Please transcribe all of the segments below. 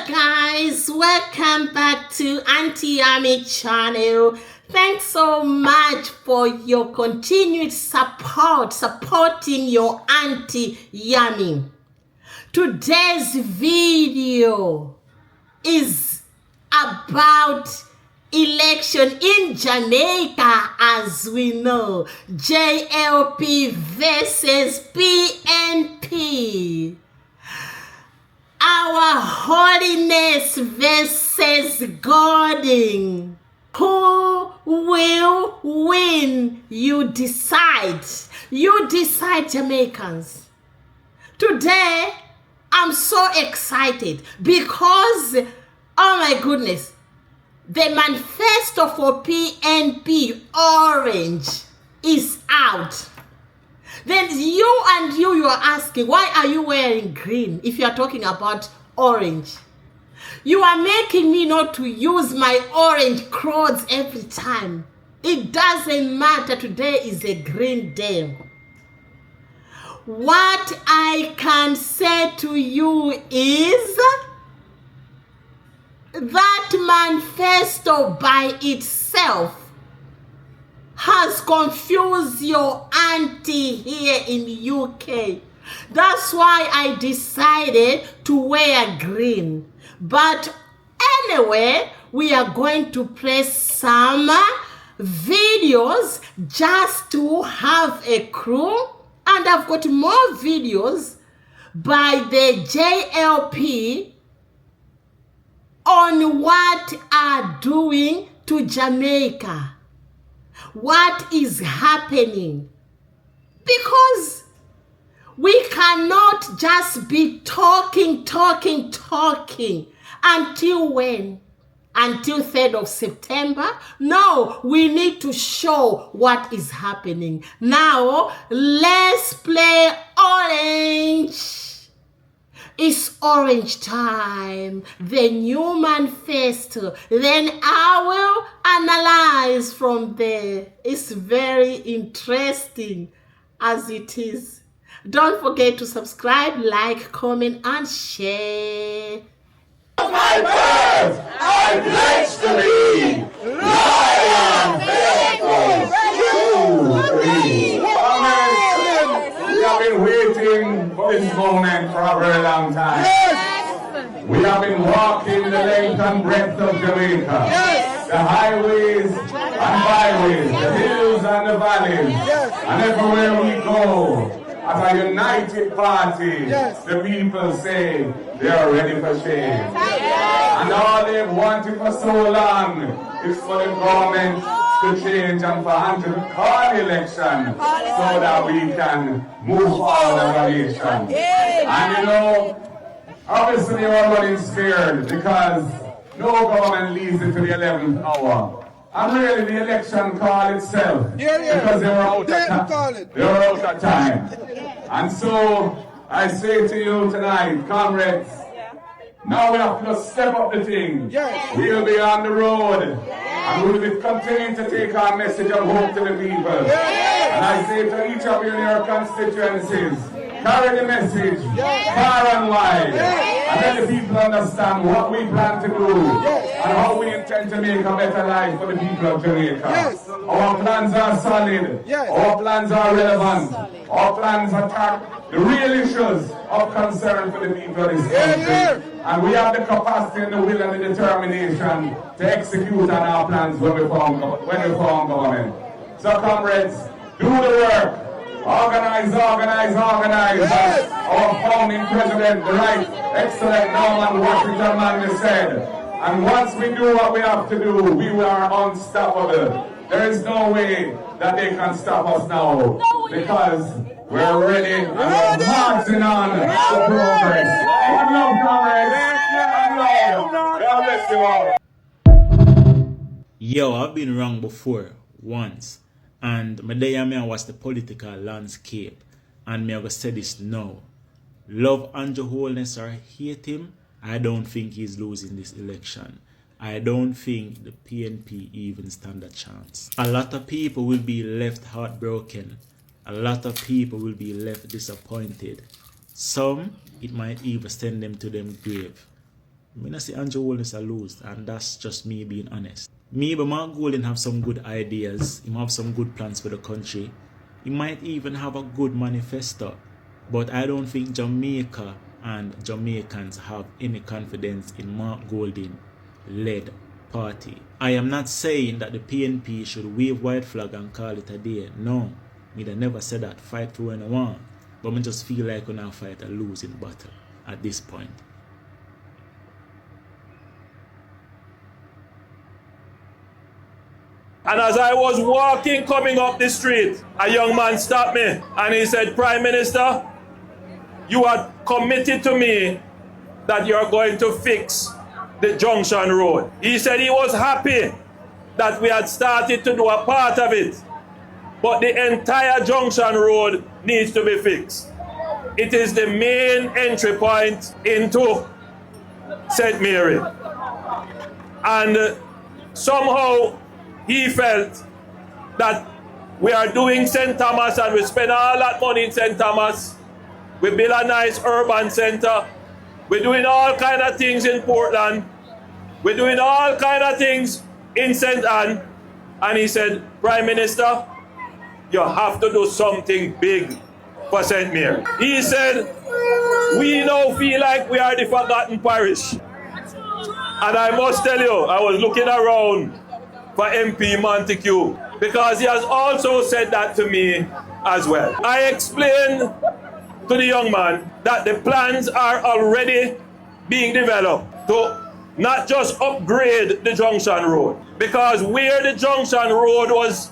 guys, welcome back to Auntie Yami channel. Thanks so much for your continued supporting your Auntie Yami. Today's video is about election in Jamaica. As we know, JLP versus PNP. Our Holness versus Gordon. Who will win? You decide. You decide, Jamaicans. Today, I'm so excited because, oh my goodness, the manifesto for PNP Orange is out. Then you are asking, why are you wearing green if you are talking about orange? You are making me not to use my orange clothes every time. It doesn't matter. Today is a green day. What I can say to you is that manifesto by itself has confused your auntie here in the UK. That's why I decided to wear green. But anyway, we are going to play some videos just to have a clue. And I've got more videos by the JLP on what are doing to Jamaica. What is happening? Because we cannot just be talking until when? Until 3rd of September? No, we need to show what is happening. Now, let's play orange. It's orange time. The new manifesto. Then I will analyze from there. It's very interesting as it is. Don't forget to subscribe, like, comment, and share. My birth, I pledge to be loyal, faithful, true, we have been waiting for this moment for a very long time. We have been walking the length and breadth of Jamaica, the highways and byways, the hills and the valleys, and everywhere we go. As a united party, the people say they are ready for change. And all they've wanted for so long is for the government to change and for us to call the election so that we can move forward as a nation. And you know, obviously you're already scared because no government leaves it to the 11th hour. And really the election call itself, because they were out of time. And so I say to you tonight, comrades, now we have to step up the thing. We'll be on the road, and we'll be continuing to take our message of hope to the people. And I say to each of you in your constituencies, carry the message far and wide, and let the people understand what we plan to do and how we intend to make a better life for the people of Jamaica. Our plans are solid, our plans are relevant, our plans attack the real issues of concern for the people of this country. And we have the capacity and the will and the determination to execute on our plans when we form government. So comrades, do the work. Organize. Our founding president, the right, excellent Norman Washington man said. And once we do what we have to do, we are unstoppable. There is no way that they can stop us now because we're ready and we're marching on to progress. One love, comrades. One love. God bless you all. Yo, I've been wrong before, once. And my day I watch the political landscape. And me I go say this now. Love Andrew Holness or hate him, I don't think he's losing this election. I don't think the PNP even stand a chance. A lot of people will be left heartbroken. A lot of people will be left disappointed. Some, it might even send them to them grave. I not see Andrew Holness a lose, and that's just me being honest. Me, but Mark Golding have some good ideas. He have some good plans for the country. He might even have a good manifesto. But I don't think Jamaica and Jamaicans have any confidence in Mark Golding led party. I am not saying that the PNP should wave white flag and call it a day. No, me never said that. Fight for when I want. But I just feel like we're not fight a losing battle at this point. And as I was walking, coming up the street, a young man stopped me and he said, Prime Minister, you are committed to me that you are going to fix the Junction Road. He said he was happy that we had started to do a part of it, but the entire Junction Road needs to be fixed. It is the main entry point into St. Mary. And somehow he felt that we are doing St. Thomas and we spend all that money in St. Thomas. We build a nice urban center. We're doing all kind of things in Portland. We're doing all kind of things in St. Anne. And he said, Prime Minister, you have to do something big for St. Mary. He said, we now feel like we are the forgotten parish. And I must tell you, I was looking around for MP Montague, because he has also said that to me as well. I explained to the young man that the plans are already being developed to not just upgrade the Junction Road, because where the Junction Road was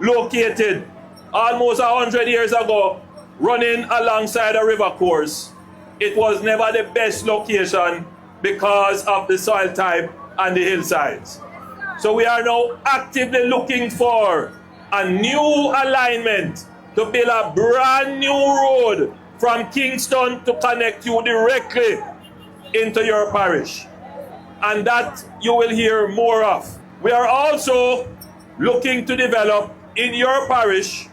located almost 100 years ago, running alongside a river course, it was never the best location because of the soil type and the hillsides. So we are now actively looking for a new alignment to build a brand new road from Kingston to connect you directly into your parish. And that you will hear more of. We are also looking to develop in your parish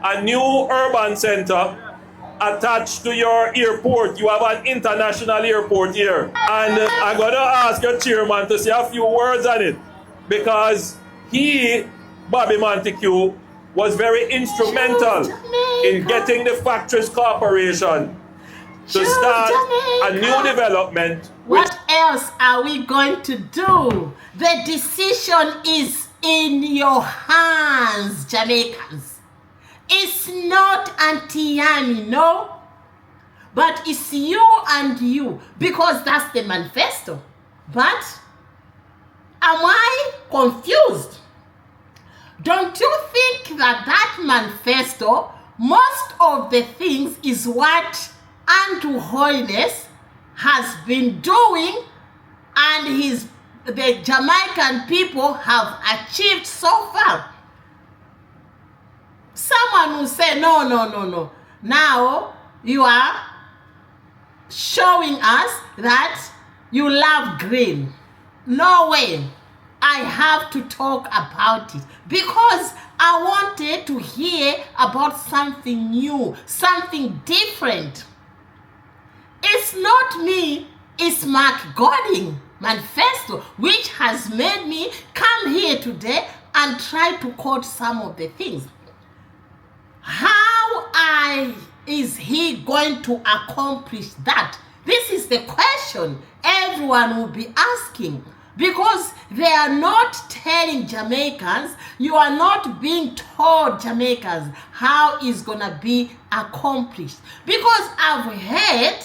a new urban center attached to your airport. You have an international airport here. And I'm going to ask your chairman to say a few words on it, because he, Bobby Montague, was very instrumental in getting the Factories Corporation to start a new development. What else are we going to do? The decision is in your hands, Jamaicans. It's not Auntie Yami, no, but it's you and you, because that's the manifesto. But am I confused? Don't you think that manifesto, most of the things is what Andrew Holness has been doing and the Jamaican people have achieved so far? Someone will say, no. Now you are showing us that you love green. No way. I have to talk about it because I wanted to hear about something new, something different. It's not me, it's Mark Golding manifesto, which has made me come here today and try to quote some of the things. How is he going to accomplish that? This is the question everyone will be asking, because they are not telling Jamaicans, you are not being told, Jamaicans, how it's gonna be accomplished. Because I've heard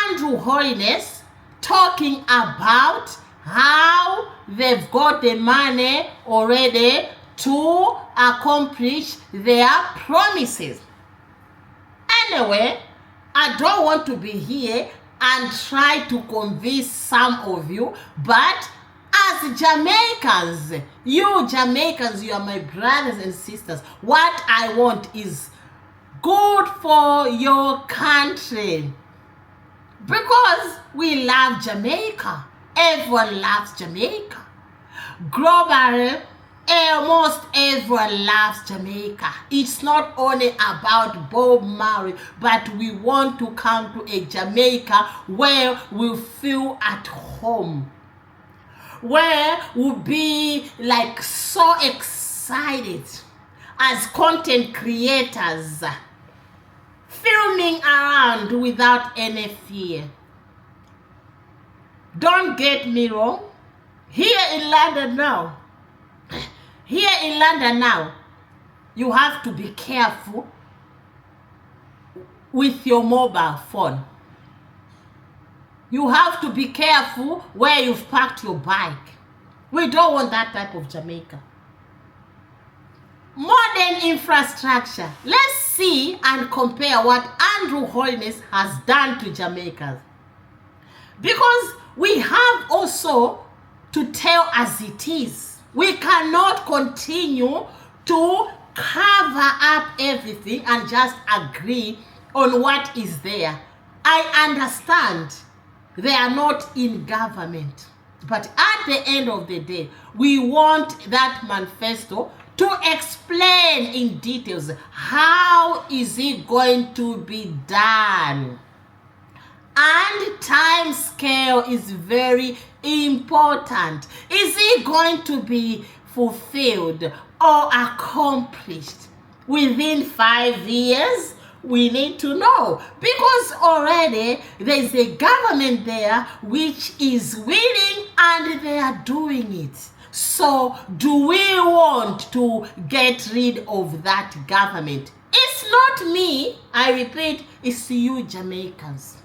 Andrew Holness talking about how they've got the money already to accomplish their promises. Anyway, I don't want to be here and try to convince some of you, but as Jamaicans, you are my brothers and sisters. What I want is good for your country, because we love Jamaica. Everyone loves Jamaica. Globally, almost everyone loves Jamaica. It's not only about Bob Marley, but we want to come to a Jamaica where we feel at home, where we'll be like so excited as content creators, filming around without any fear. Don't get me wrong. Here in London now, you have to be careful with your mobile phone. You have to be careful where you've parked your bike. We don't want that type of Jamaica. Modern infrastructure. Let's see and compare what Andrew Holness has done to Jamaicans. Because we have also to tell as it is. We cannot continue to cover up everything and just agree on what is there. I understand they are not in government, but at the end of the day, we want that manifesto to explain in details how is it going to be done. And time scale is very important. Is it going to be fulfilled or accomplished within 5 years? We need to know, because already there is a government there which is willing and they are doing it. So do we want to get rid of that government? It's not me, I repeat, it's you Jamaicans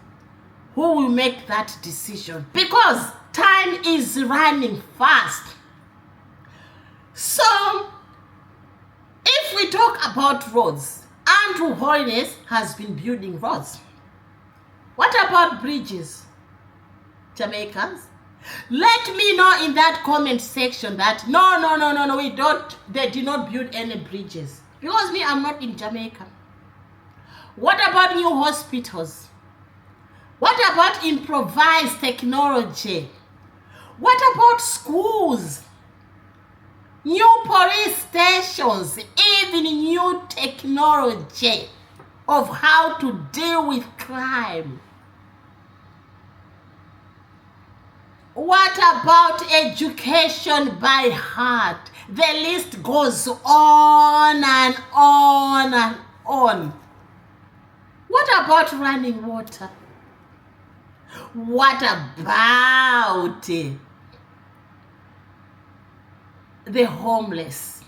who will make that decision, because time is running fast. So if we talk about roads, Andrew Holness has been building roads. What about bridges, Jamaicans? Let me know in that comment section that no, we don't, they did not build any bridges. Because me, I'm not in Jamaica. What about new hospitals? What about improvised technology? What about schools? New police stations, even new technology of how to deal with crime. What about education by heart? The list goes on and on and on. What about running water? What about the homeless?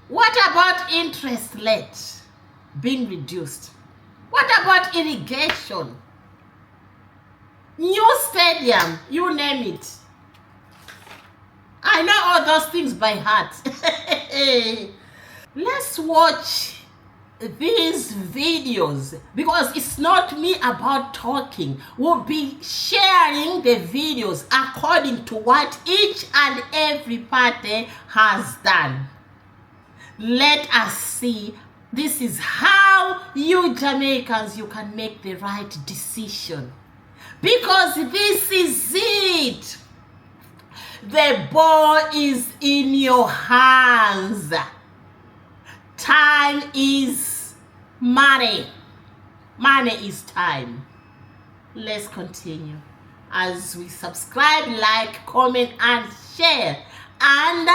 What about interest rate being reduced? What about irrigation? New stadium, you name it. I know all those things by heart. Let's watch these videos, because it's not me about talking. We'll be sharing the videos according to what each and every party has done. Let us see. This is how you Jamaicans, you can make the right decision, because this is it. The ball is in your hands. Time is money. Money is time. Let's continue as we subscribe, like, comment, and share. And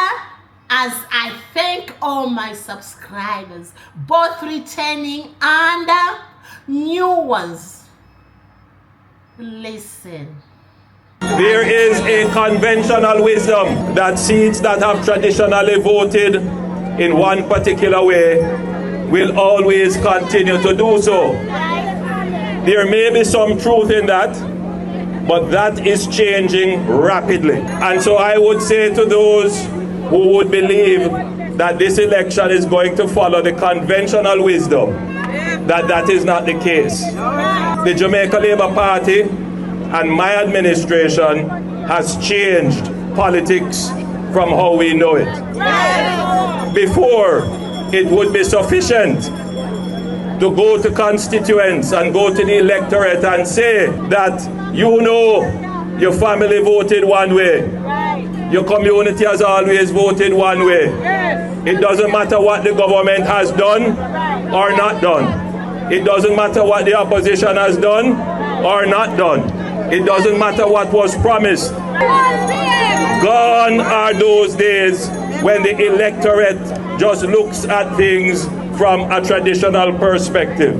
as I thank all my subscribers, both returning and new ones, listen. There is a conventional wisdom that seats that have traditionally voted in one particular way will always continue to do so. There may be some truth in that, but that is changing rapidly. And so I would say to those who would believe that this election is going to follow the conventional wisdom, that is not the case. The Jamaica Labour Party and my administration has changed politics from how we know it. Before, it would be sufficient to go to constituents and go to the electorate and say that you know your family voted one way. Your community has always voted one way. It doesn't matter what the government has done or not done. It doesn't matter what the opposition has done or not done. It doesn't matter what was promised. Gone are those days when the electorate just looks at things from a traditional perspective.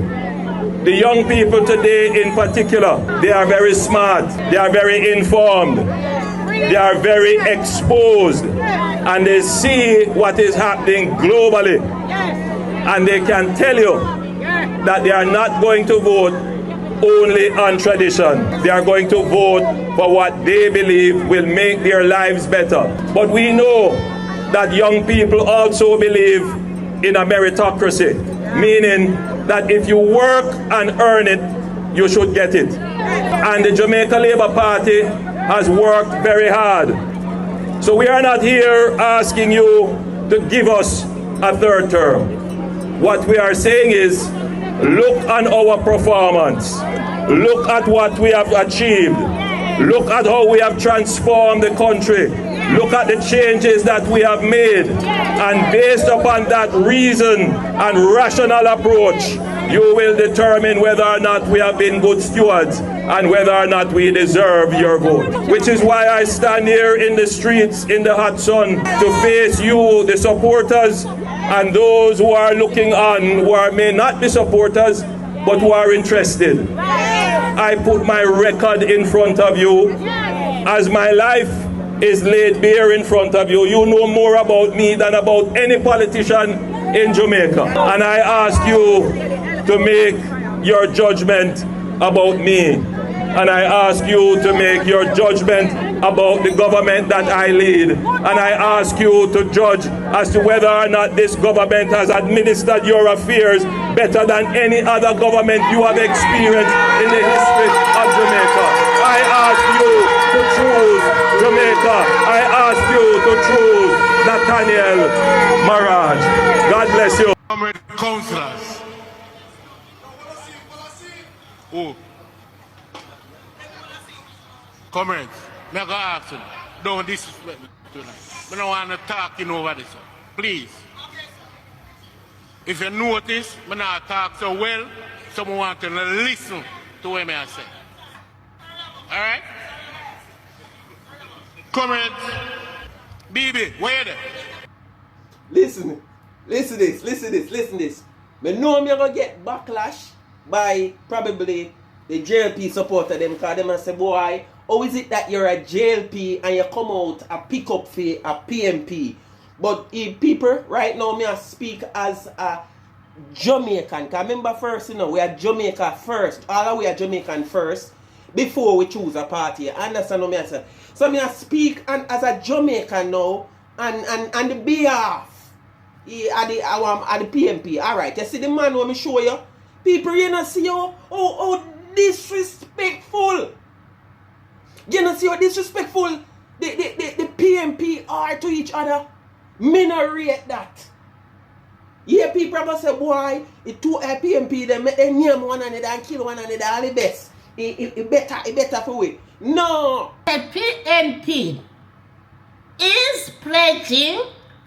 The young people today in particular, they are very smart, they are very informed, they are very exposed, and they see what is happening globally. And they can tell you that they are not going to vote only on tradition. They are going to vote for what they believe will make their lives better. But we know that young people also believe in a meritocracy, meaning that if you work and earn it, you should get it. And the Jamaica Labour Party has worked very hard. So we are not here asking you to give us a third term. What we are saying is, look on our performance. Look at what we have achieved. Look at how we have transformed the country. Look at the changes that we have made. And based upon that reason and rational approach, you will determine whether or not we have been good stewards and whether or not we deserve your vote. Which is why I stand here in the streets in the hot sun to face you, the supporters, and those who are looking on, who may not be supporters, but who are interested. I put my record in front of you as my life is laid bare in front of you. You know more about me than about any politician in Jamaica. And I ask you to make your judgment about me. And I ask you to make your judgment about the government that I lead. And I ask you to judge as to whether or not this government has administered your affairs better than any other government you have experienced in the history of Jamaica. I ask you to choose Jamaica. I ask you to choose Nathaniel Maraj. God bless you. Councillors. Oh. Comrades, me go ask you, don't disrespect me tonight. I don't want to talking over this. Please. If you notice, I not talk so well, someone want to listen to what I say. Alright? Comrades, BB, where you there? Listen this. Me know me gonna get backlash by probably the JLP supporter them, because them say, boy, how is it that you're a JLP and you come out a pick up for a PMP? But if people right now me speak as a Jamaican, because remember first, we are Jamaica first. All of we are Jamaican first before we choose a party. Understand what me say? So me speak and as a Jamaican now and the behalf at the PMP. Alright, you see the man when me show you? People see you oh disrespectful. You see how disrespectful the PMP are to each other. Me no rate that. Yeah, people are say, boy, the two PMP they make them name one another and kill one another all the best. It better for we. No. The PNP is pledging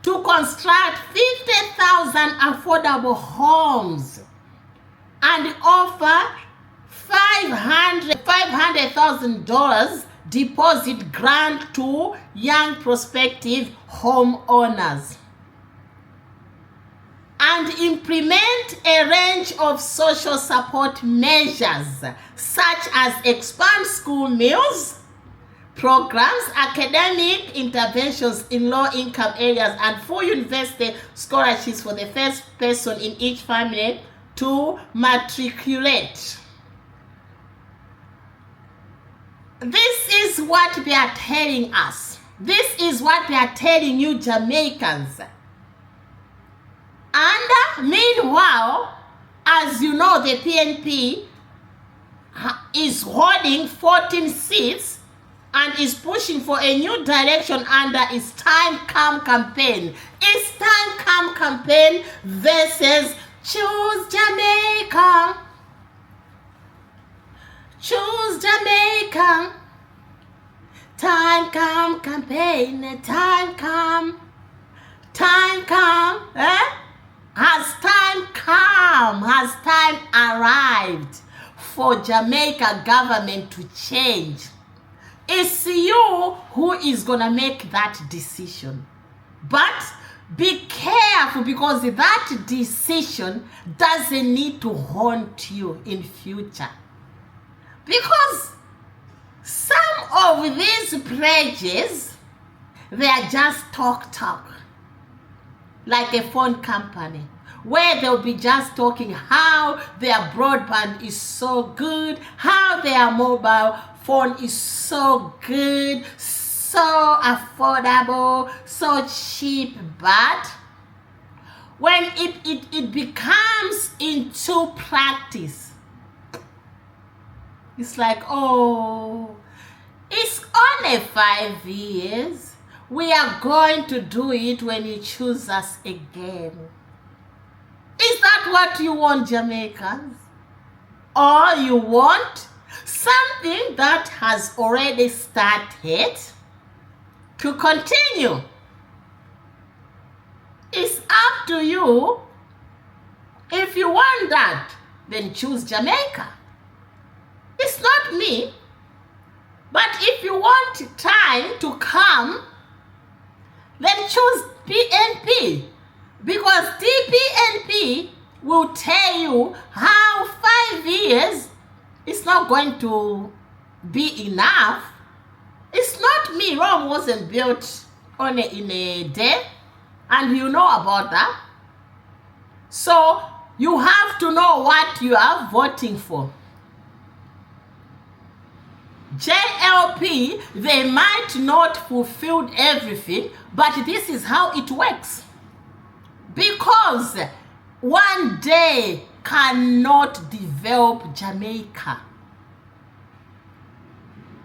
to construct 50,000 affordable homes and offer $500,000 deposit grant to young prospective homeowners, and implement a range of social support measures such as expand school meals programs, academic interventions in low-income areas, and full university scholarships for the first person in each family to matriculate. This is what they are telling us. This is what they are telling you Jamaicans. And meanwhile, as you know, the PNP is holding 14 seats and is pushing for a new direction under its Time Come campaign. Its Time Come campaign versus Choose Jamaica. Choose Jamaica. Time come, campaign, time come. Time come, eh? Has time come? Has time arrived for Jamaica government to change? It's you who is gonna make that decision. But be careful, because that decision doesn't need to haunt you in future. Because some of these pledges, they are just talk. Like a phone company, where they'll be just talking how their broadband is so good, how their mobile phone is so good, so affordable, so cheap. But when it becomes into practice, it's like, oh, it's only 5 years. We are going to do it when you choose us again. Is that what you want, Jamaicans? Or you want something that has already started to continue? It's up to you. If you want that, then choose Jamaica. It's not me. But if you want time to come, then choose PNP, because TPNP will tell you how 5 years is not going to be enough. It's not me. Rome wasn't built in a day, and you know about that. So you have to know what you are voting for. JLP, they might not fulfill everything, but this is how it works. Because one day cannot develop Jamaica.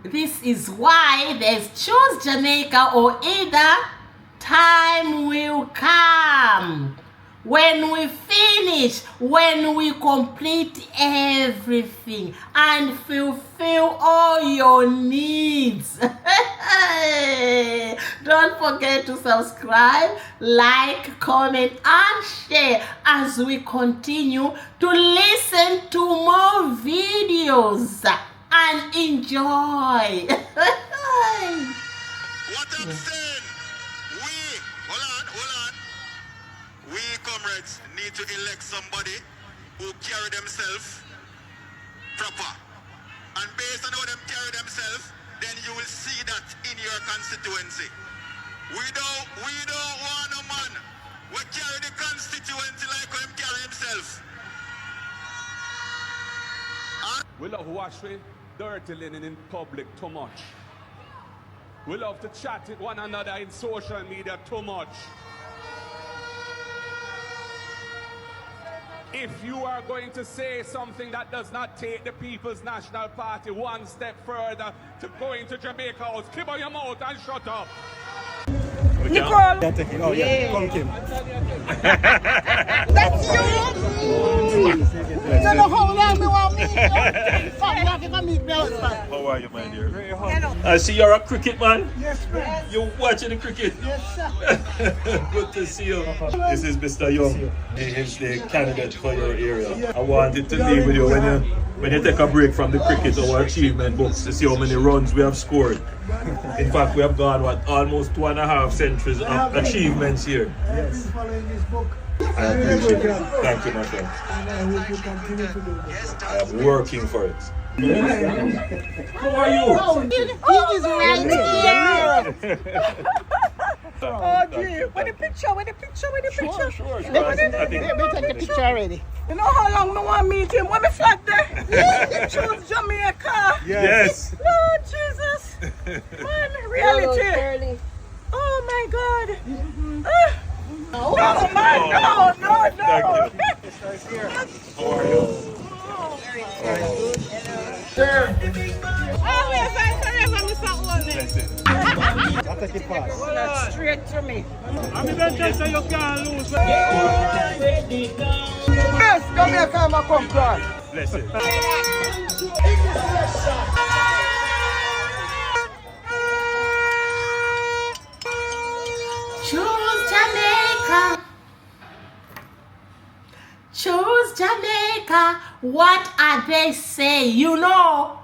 This is why there's choose Jamaica, or either time will come. When we finish, when we complete everything and fulfill all your needs. Don't forget to subscribe, like, comment, and share as we continue to listen to more videos and enjoy. What I'm saying, we comrades need to elect somebody who carry themselves proper. And based on how them carry themselves, then you will see that in your constituency. We don't want a man who carry the constituency like how him carry himself. We love washing dirty linen in public too much. We love to chat with one another in social media too much. If you are going to say something that does not take the People's National Party one step further to going to Jamaica House, keep on your mouth and shut up. Nicole! Oh, yeah. Come, Kim. That's you! You don't know how long we want me. How are you, my dear? I see you're a cricket man. Yes, sir. You're watching the cricket. Yes, sir. Good to see you. This is Mr. Young. He is the candidate for your area. I wanted to leave with you when you take a break from the cricket, our achievement books, to see how many runs we have scored. In fact, we have gone almost 2.5 centuries of achievements here. Yes. Following this book. I appreciate it. Thank you, my friend. And I hope you continue to do this. I am working for it. How are you? He is right here. Oh, gee. With the picture. Sure. I think We take the picture already. you know how long I want to meet him? When we flag there? Yeah. Choose Jamaica. Yes. Lord Jesus. Man, reality. Oh, my God. No, man, no. Thank you. How are you? Always and forever, Mr. Holness. That's it. I'll take it fast. That's straight to me. I'm even just you can't lose. Yes, come here, come on. Bless it. Jamaica, what are they saying? You know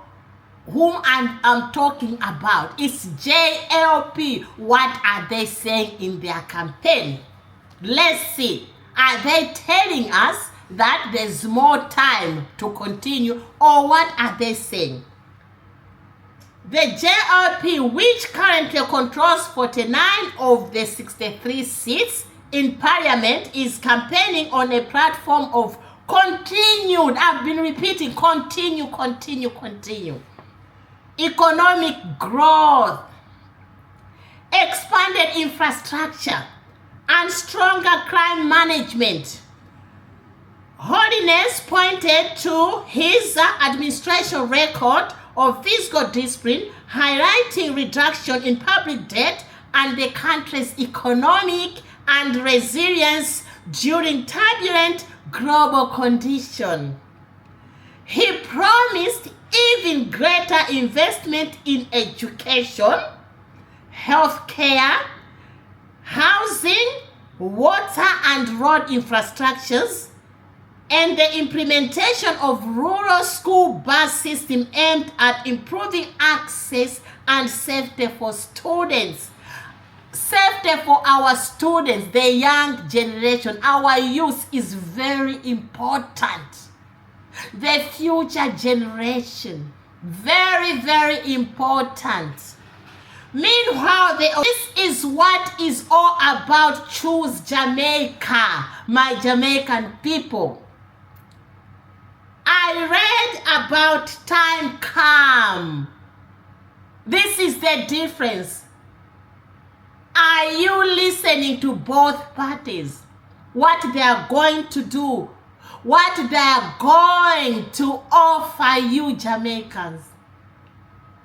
whom I'm talking about. It's JLP. What are they saying in their campaign? Let's see. Are they telling us that there's more time to continue, or what are they saying? The JLP, which currently controls 49 of the 63 seats in Parliament, is campaigning on a platform of continued, I've been repeating, continue, economic growth, expanded infrastructure, and stronger crime management. Holness pointed to his administration record of fiscal discipline, highlighting reduction in public debt and the country's economic and resilience during turbulent global conditions. He promised even greater investment in education, healthcare, housing, water and road infrastructures, and the implementation of rural school bus system aimed at improving access and safety for students. Safety for our students, the young generation, our youth is very important. The future generation, very, very important. Meanwhile, this is what is all about. Choose Jamaica, my Jamaican people. I read about time calm. This is the difference. Are you listening to both parties? What they are going to do? What they are going to offer you Jamaicans?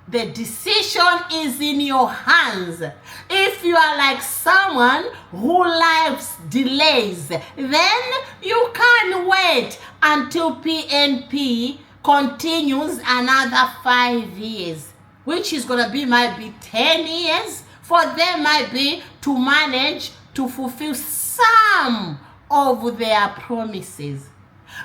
The decision is in your hands. If you are like someone who likes delays, then you can wait until PNP continues another 5 years, which is going to be might be 10 years. For them might be to manage to fulfill some of their promises.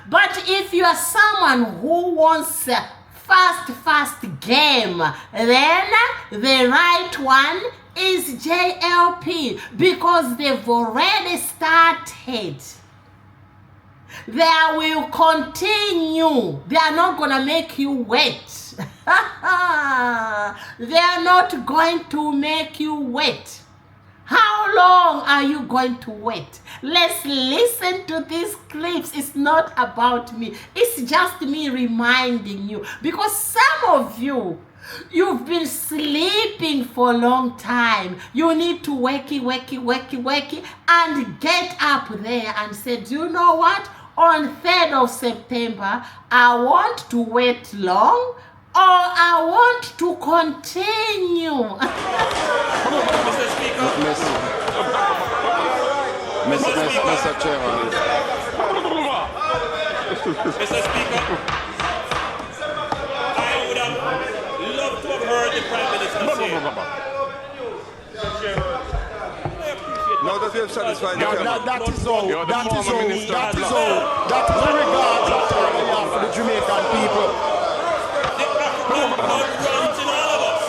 But if you are someone who wants fast game, then the right one is JLP, because they've already started. They will continue. They are not going to make you wait. They are not going to make you wait. How long are you going to wait? Let's listen to these clips. It's not about me. It's just me reminding you. Because some of you, you've been sleeping for a long time. You need to wakey and get up there and say, do you know what? On 3rd of September, I want to wait long, or I want to continue. Mr. Speaker. Mr. Chairman. Mr. Speaker, I would have loved to have heard the Prime Minister say. Now that we have satisfied the that is all. That is the regards I have for the Jamaican people. The African blood runs in all of us.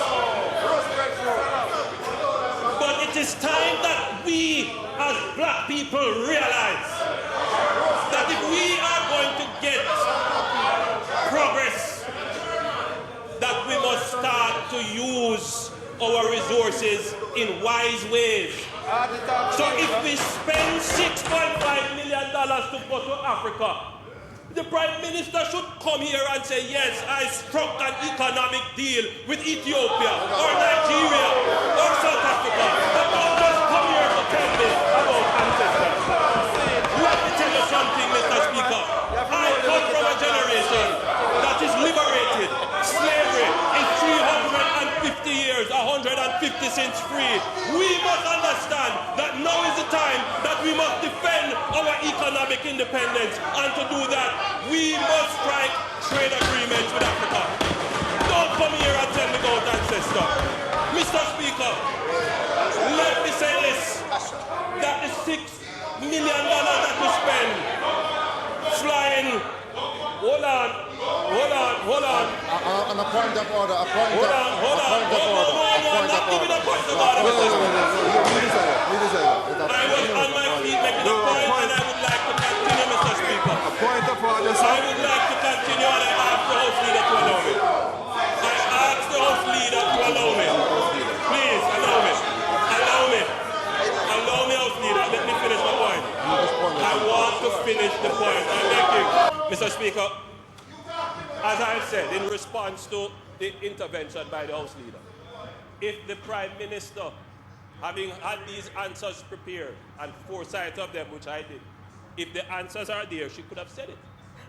But it is time that we as black people realize that if we are going to get progress, that we must start to use our resources in wise ways. So if we spend $6.5 million to go to Africa, the Prime Minister should come here and say, yes, I struck an economic deal with Ethiopia or Nigeria or South Africa. But don't just come here to tell me about ancestors. Let me tell you something, Mr. Speaker. I come from a generation that is liberated. Slavery is 350 years, 150 since free. We must understand that now is the time that we must defend our economic independence, and to do that, we must strike trade agreements with Africa. Don't come here and tell me about ancestor. Mr. Speaker, let me say this, that the $6 million that we spend flying On a point of order, a point of Hold on. order. Not giving a point of order. I was on my feet making a point, and I would like to continue, Mr. Speaker. A point of order, I sir. would like to continue, and I ask the House Leader to allow me. I ask the House Leader to allow me. Please, allow me. Allow me, House Leader. Let me finish my point. I want to finish the point. Thank you. Mr. Speaker, as I said, in response to the intervention by the House Leader, if the Prime Minister, having had these answers prepared and foresight of them, which I did, if the answers are there, she could have said it.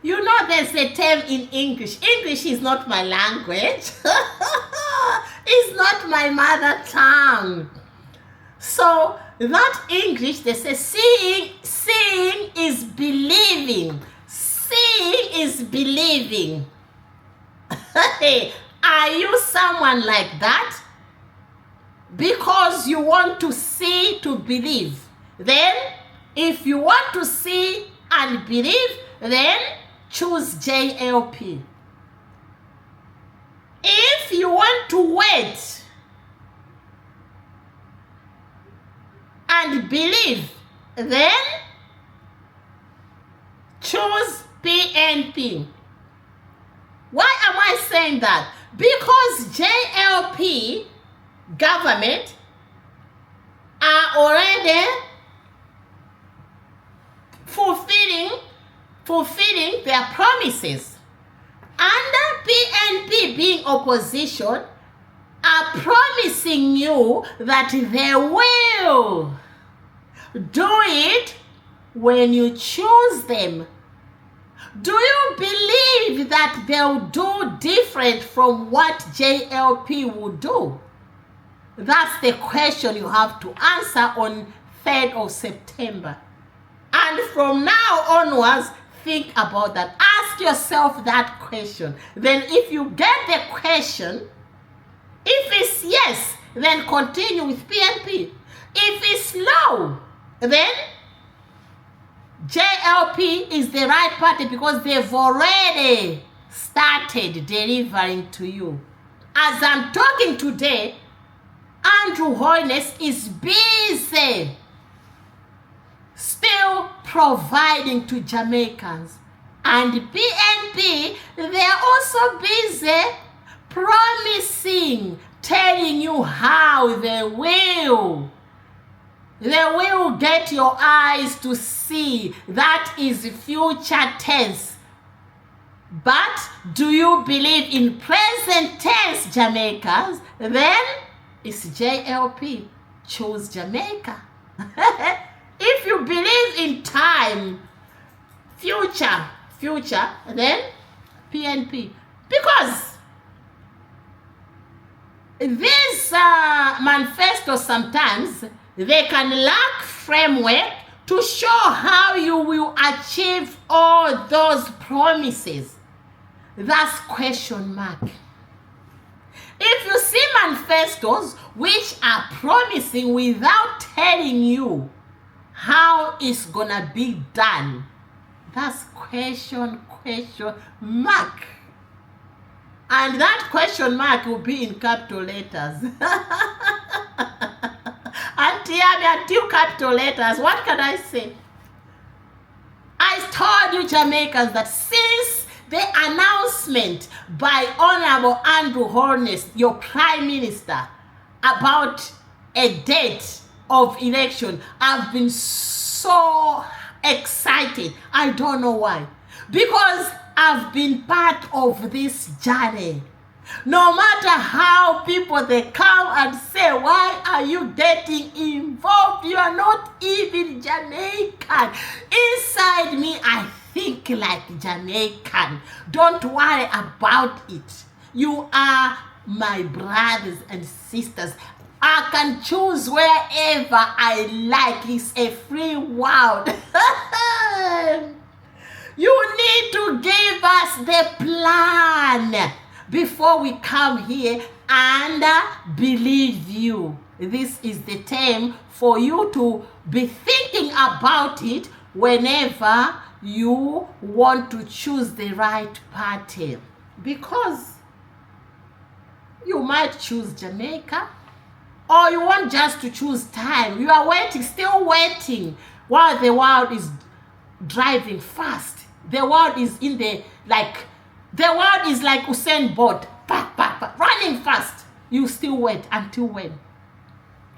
You know there's a term in English. English is not my language. It's not my mother tongue. So that English, they say seeing is believing. Seeing is believing. Are you someone like that? Because you want to see to believe. Then, if you want to see and believe, then choose JLP. If you want to wait and believe, then choose PNP. Why am I saying that? Because JLP government are already fulfilling their promises. Under PNP being opposition, are promising you that they will do it when you choose them. Do you believe that they'll do different from what JLP will do? That's the question you have to answer on 3rd of September. And from now onwards, think about that. Ask yourself that question. Then if you get the question, if it's yes, then continue with PNP. If it's no, then JLP is the right party because they've already started delivering to you. As I'm talking today, Andrew Holness is busy still providing to Jamaicans. And PNP, they're also busy promising, telling you how they will get your eyes to see. That is future tense. But do you believe in present tense, Jamaicans? Then it's JLP. Choose Jamaica. If you believe in time, future, then PNP. Because these manifestos sometimes, they can lack framework to show how you will achieve all those promises. That's question mark. If you see manifestos which are promising without telling you how it's gonna be done, that's question mark. And that question mark will be in capital letters. Until capital letters, what can I say? I told you, Jamaicans, that since the announcement by Honorable Andrew Holness, your Prime Minister, about a date of election, I've been so excited. I don't know why. Because I've been part of this journey. No matter how people they come and say, why are you getting involved? You are not even Jamaican. Inside me, I think like Jamaican. Don't worry about it. You are my brothers and sisters. I can choose wherever I like. It's a free world. You need to give us the plan before we come here and believe you. This is the time for you to be thinking about it whenever you want to choose the right party. because you might choose Jamaica, or you want just to choose time. You are waiting, still waiting, while the world is driving fast. The world is in the, the world is like Usain Bolt, running fast. You still wait until when?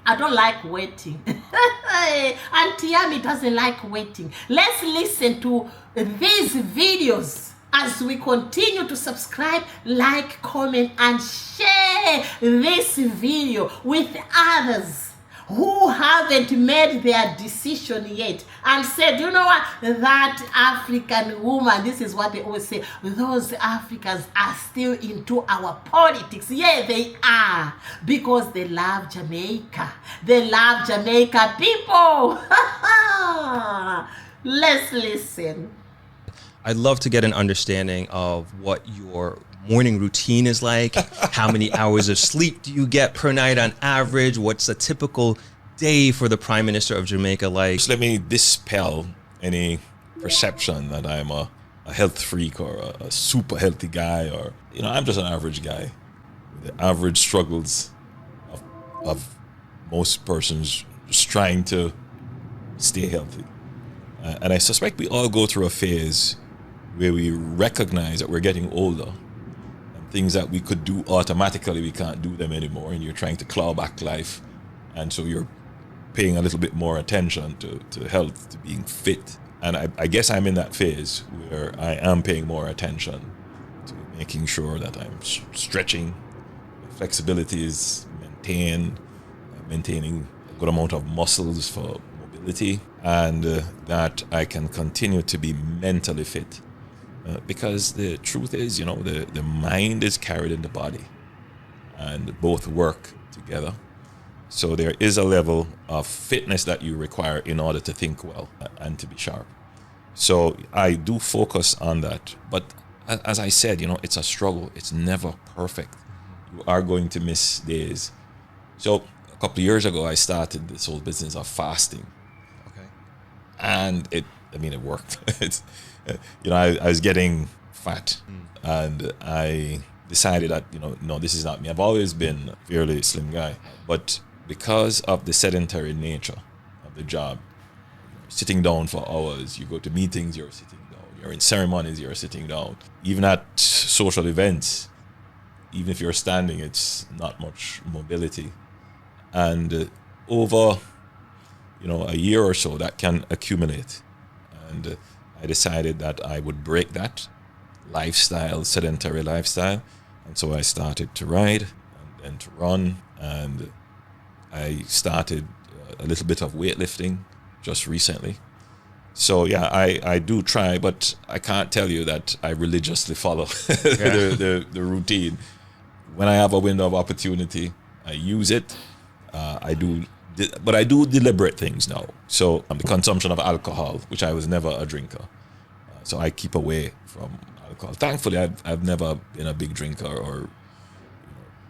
I don't like waiting. Auntie Yami doesn't like waiting. Let's listen to these videos as we continue to subscribe, like, comment, and share this video with others who haven't made their decision yet and said, you know what, that African woman, this is what they always say, those Africans are still into our politics. Yeah, they are, because they love Jamaica. They love Jamaica people. Let's listen. I'd love to get an understanding of what your morning routine is like. How many hours of sleep do you get per night on average? What's a typical day for the Prime Minister of Jamaica like? Just let me dispel any perception that I'm a health freak or a super healthy guy, or, you know, I'm just an average guy. The average struggles of most persons just trying to stay healthy. And I suspect we all go through a phase where we recognize that we're getting older, and things that we could do automatically, we can't do them anymore, and you're trying to claw back life. And so you're paying a little bit more attention to health, to being fit. And I guess I'm in that phase where I am paying more attention to making sure that I'm stretching, flexibility is maintained, maintaining a good amount of muscles for mobility, and that I can continue to be mentally fit. Because the truth is, you know, the mind is carried in the body, and both work together. So there is a level of fitness that you require in order to think well and to be sharp. So I do focus on that. But as I said, you know, it's a struggle. It's never perfect. You are going to miss days. So a couple of years ago, I started this whole business of fasting. Okay. And it worked. It's, you know, I was getting fat, and I decided that, you know, no, this is not me. I've always been a fairly slim guy, but because of the sedentary nature of the job, sitting down for hours, you go to meetings, you're sitting down, you're in ceremonies, you're sitting down, even at social events, even if you're standing, it's not much mobility. And over, you know, a year or so, that can accumulate. And I decided that I would break that lifestyle, sedentary lifestyle. And so I started to ride and to run, and I started a little bit of weightlifting just recently. So yeah, I do try, but I can't tell you that I religiously follow the routine. When I have a window of opportunity, I use it. But I do deliberate things now. So the consumption of alcohol, which I was never a drinker. So I keep away from alcohol. Thankfully, I've never been a big drinker, or, you know,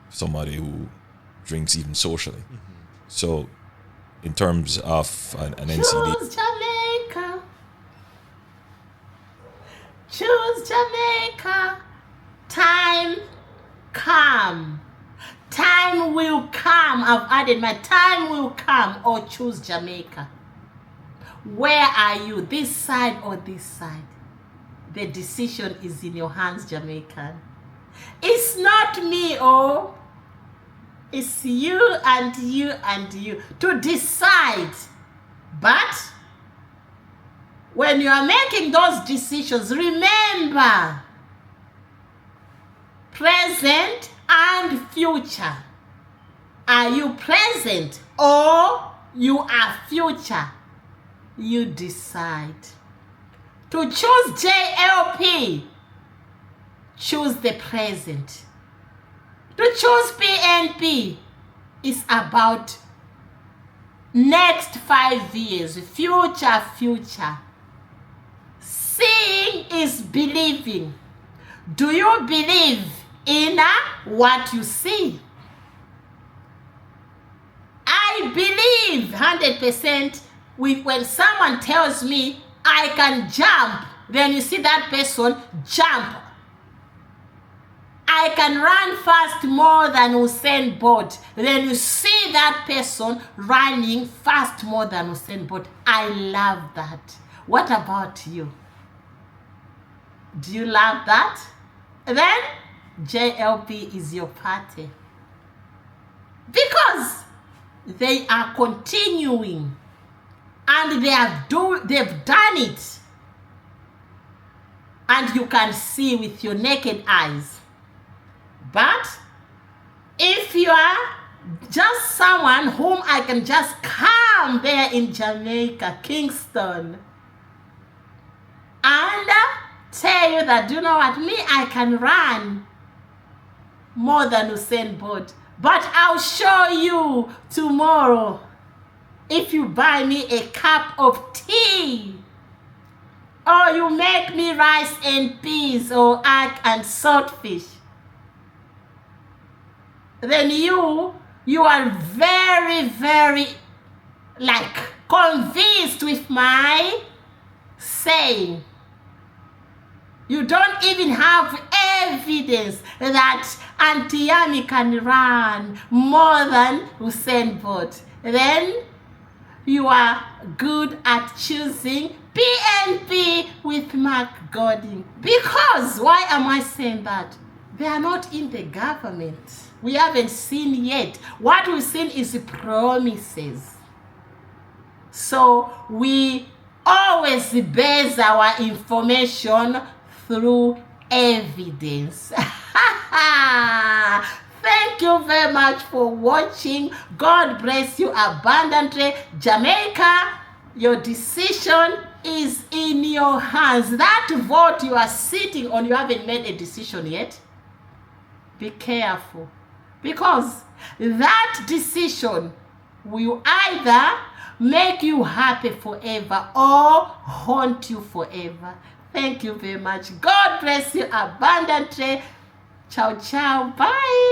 somebody who drinks even socially. Mm-hmm. So in terms of an NCD. Choose Jamaica. Choose Jamaica. Time come. Time will come. I've added my time will come, or choose Jamaica. Where are you? This side or this side? The decision is in your hands, Jamaican. It's not me, oh. It's you and you and you to decide. But when you are making those decisions, remember, present and future. Are you present or you are future? You decide. To choose JLP, choose the present. To choose PNP is about next 5 years, future. Seeing is believing. Do you believe in what you see? I believe 100% when someone tells me I can jump, then you see that person jump. I can run fast more than Usain Bolt. Then you see that person running fast more than Usain Bolt. I love that. What about you? Do you love that? Then JLP is your party. Because they are continuing and they've done it. And you can see with your naked eyes. But if you are just someone whom I can just come there in Jamaica, Kingston, and tell you that, do you know what, me, I can run more than Usain Bolt. But I'll show you tomorrow if you buy me a cup of tea. Or you make me rice and peas or egg and saltfish. Then you are very, very like convinced with my saying. You don't even have evidence that Auntie Yami can run more than Usain Bolt. Then you are good at choosing PNP with Mark Gordon. Because, why am I saying that? They are not in the government. We haven't seen yet. What we've seen is promises. So we always base our information through evidence. Thank you very much for watching. God bless you abundantly. Jamaica, your decision is in your hands. That vote you are sitting on, you haven't made a decision yet. Be careful. Because that decision will either make you happy forever or haunt you forever. Thank you very much. God bless you abundantly. Ciao, ciao. Bye.